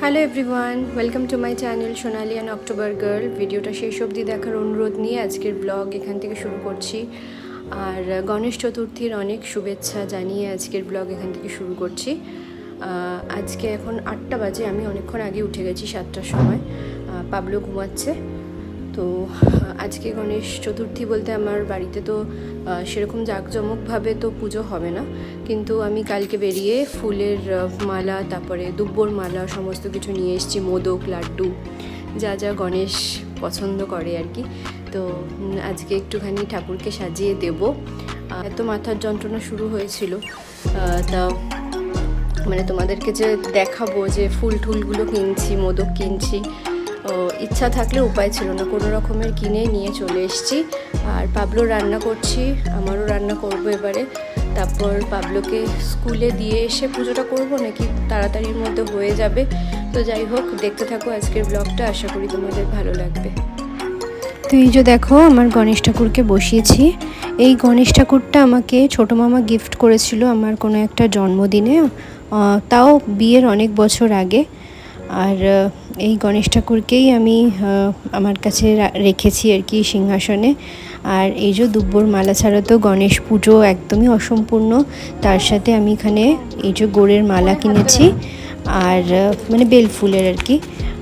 Hello everyone, welcome to my channel Sonali and October girl. ভিডিওটা শেষ অবধি দেখার অনুরোধ নিয়ে আজকের ব্লগ এখান থেকে শুরু করছি। আর গণেশ চতুর্থীর অনেক শুভেচ্ছা জানিয়ে আজকের ব্লগ এখান থেকে শুরু করছি। আজকে এখন 8টা বাজে, আমি অনেকক্ষণ আগে উঠে গেছি 7টার সময়। পাবলো ঘুমাচ্ছে। তো আজকে গণেশ চতুর্থী বলতে আমার বাড়িতে তো সেরকম জাঁকজমকভাবে তো পুজো হবে না, কিন্তু আমি কালকে বেরিয়ে ফুলের মালা, তারপরে দুব্বর মালা সমস্ত কিছু নিয়ে এসেছি, মোদক, লাড্ডু, যা যা গণেশ পছন্দ করে আর কি। তো আজকে একটুখানি ঠাকুরকে সাজিয়ে দেব। এত মাথার যন্ত্রণা শুরু হয়েছিল, তা মানে তোমাদেরকে যে দেখাবো যে ফুল টুলগুলো কিনছি, মোদক কিনছি, ইচ্ছা থাকলে উপায় ছিল না, কোনো রকমের কিনে নিয়ে চলে এসেছি। আর পাবলো রান্না করছি, আমারও রান্না করব এবারে। তারপর পাবলোকে স্কুলে দিয়ে এসে পুজোটা করব, নাকি তাড়াতাড়ির মধ্যে হয়ে যাবে। তো যাই হোক, দেখতে থাকো আজকের ব্লগটা, আশা করি তোমাদের ভালো লাগবে। তো এই যে দেখো, আমার গণেশ ঠাকুরকে বসিয়েছি। এই গণেশ ঠাকুরটা আমাকে ছোটো মামা গিফট করেছিল আমার কোনো একটা জন্মদিনে, তাও বিয়ের অনেক বছর আগে। আর এই গণেশ ঠাকুরকেই আমি আমার কাছে রেখেছি আর কি সিংহাসনে। আর এই যে দুব্বর মালা ছাড়া তো গণেশ পুজো একদমই অসম্পূর্ণ। তার সাথে আমি এখানে এই যে গোড়ের মালা কিনেছি, আর মানে বেল ফুলের আর কি।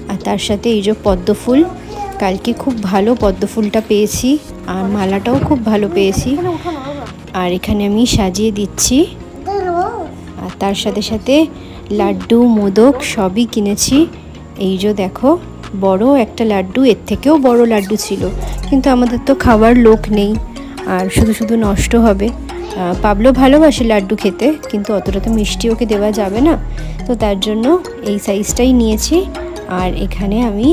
আর তার সাথে এই যে পদ্ম ফুল, কালকে খুব ভালো পদ্ম ফুলটা পেয়েছি, আর মালাটাও খুব ভালো পেয়েছি। আর এখানে আমি সাজিয়ে দিচ্ছি। আর তার সাথে সাথে লাড্ডু, মোদক সবই কিনেছি। এই যে দেখো, বড় একটা লাড্ডু, এর থেকেও বড় লাড্ডু ছিল, কিন্তু আমাদের তো খাওয়ার লোক নেই, আর শুধু শুধু নষ্ট হবে। পাবলো ভালোবাসে লাড্ডু খেতে, কিন্তু অতটা তো মিষ্টি ওকে দেওয়া যাবে না, তো তার জন্য এই সাইজটাই নিয়েছি। আর এখানে আমি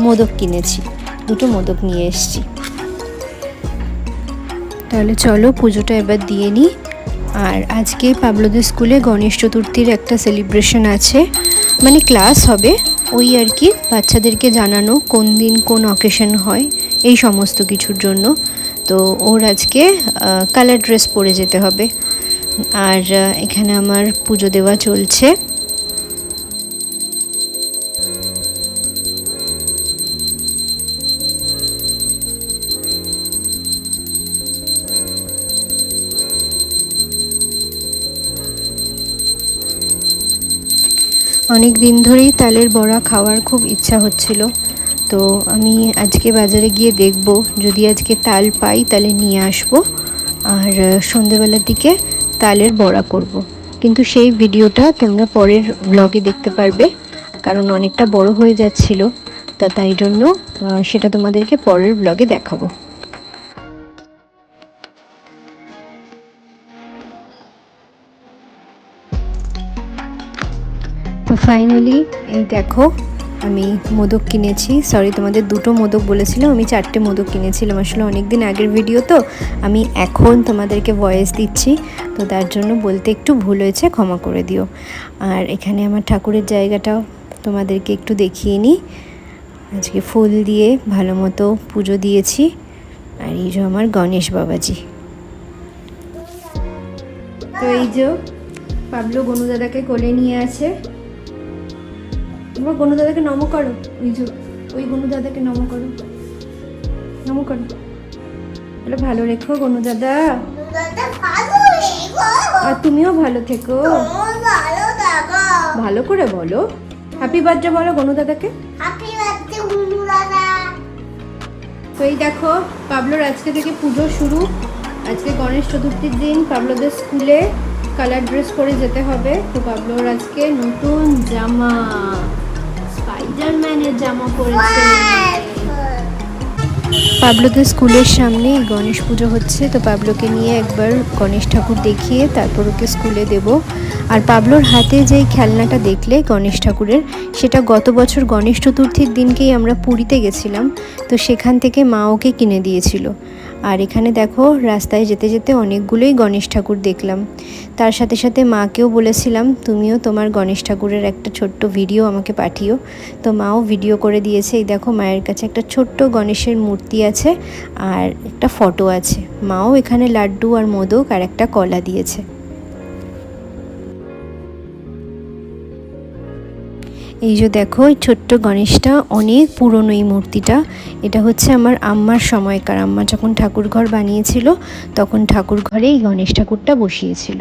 মোদক কিনেছি, দুটো মোদক নিয়ে এসেছি। তাহলে চলো পুজোটা এবার দিয়ে নিই। আর আজকে পাবলোদের স্কুলে গণেশ চতুর্থীর একটা সেলিব্রেশন আছে, মানে ক্লাস হবে ওই আর কি, বাচ্চাদেরকে জানানো কোন দিন কোন অকেশন হয় এই সমস্ত কিছুর জন্য। তো ওর আজকে কালার ড্রেস পরে যেতে হবে। আর এখানে আমার পুজো দেওয়া চলছে। অনেক দিন ধরেই তালের বড়া খাওয়ার খুব ইচ্ছা হচ্ছিল, তো আমি আজকে বাজারে গিয়ে দেখব, যদি আজকে তাল পাই তাহলে নিয়ে আসব। আর সন্ধেবেলার দিকে তালের বড়া করব, কিন্তু সেই ভিডিওটা তোমরা পরের ব্লগে দেখতে পারবে, কারণ অনেকটা বড় হয়ে যাচ্ছিল, তাই জন্য সেটা তোমাদেরকে পরের ব্লগে দেখাবো। তো ফাইনালি এই দেখো, আমি মোদক কিনেছি। সরি, তোমাদের দুটো মোদক বলেছিলাম, আমি 4টে মোদক কিনেছিলাম। আসলে অনেক দিন আগের ভিডিও তো, আমি এখন তোমাদেরকে ভয়েস দিচ্ছি, তো তার জন্য বলতে একটু ভুল হয়েছে, ক্ষমা করে দিও। আর এখানে আমার ঠাকুরের জায়গাটাও তোমাদেরকে একটু দেখিয়ে নিই। আজকে ফুল দিয়ে ভালো মতো পুজো দিয়েছি। আর এই যে আমার গণেশ বাবাজি। তো এই যে পাবলো গনু দাদাকে কোলে নিয়ে আছে। তোমরা গনু দাদাকে নম করো, ওই গনু দাদাকে নম করো, নম করো, বলে ভালো রেখো গনু দাদা, আর তুমিও ভালো থেকো, ভালো করে বলো, হ্যাপি বার্থডে বলো গনু দাদাকে। তো এই দেখো, পাবলোর আজকে থেকে পুজো শুরু। আজকে গণেশ চতুর্থীর দিন পাবলোদের স্কুলে কালার ড্রেস পরে যেতে হবে। তো পাবলোর আজকে নতুন জামা, স্পাইডারম্যানের জামা পরেছে। পাবলোদের স্কুলের সামনে গণেশ পুজো হচ্ছে, তো পাবলোকে নিয়ে একবার গণেশ ঠাকুর দেখিয়ে তারপর ওকে স্কুলে দেব। আর পাবলোর হাতে যেই খেলনাটা দেখলে গণেশ ঠাকুরের, সেটা গত বছর গণেশ চতুর্থীর দিনকেই আমরা পুরীতে গেছিলাম, তো সেখান থেকে মা ওকে কিনে দিয়েছিল। আর এখানে দেখো, রাস্তায় যেতে যেতে অনেকগুলোই গণেশ ঠাকুর দেখলাম। তার সাথে সাথে মাকেও বলেছিলাম, তুমিও তোমার গণেশ ঠাকুরের একটা ছোট্ট ভিডিও আমাকে পাঠিও, তো মাও ভিডিও করে দিয়েছে। এই দেখো, মায়ের কাছে একটা ছোট্ট গণেশের মূর্তি আছে, আর একটা ফটো আছে। মাও এখানে লাড্ডু আর মোদক আর একটা কলা দিয়েছে। এই যে দেখো এই ছোট্ট গণেশটা অনেক পুরনো এই মূর্তিটা। এটা হচ্ছে আমার আম্মার সময়কার, আম্মা যখন ঠাকুর ঘর বানিয়েছিল তখন ঠাকুর ঘরে এই গণেশ ঠাকুরটা বসিয়েছিল।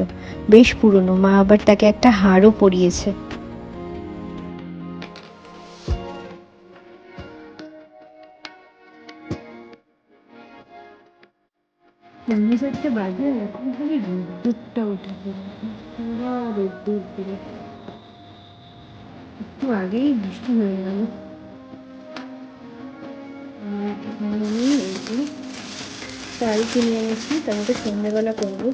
বেশ পুরনো, মা আবার তাকে একটা হারও পরিয়েছে। বাজে এখন খালি রোদ্দুরটা উঠেছে, পুরো রোদ্দুর দিলে। একটু আগেই বৃষ্টি হয়ে গেল। আমি এই যে চাল কিনে এনেছি, তারপরে সন্ধ্যেবেলা করবো।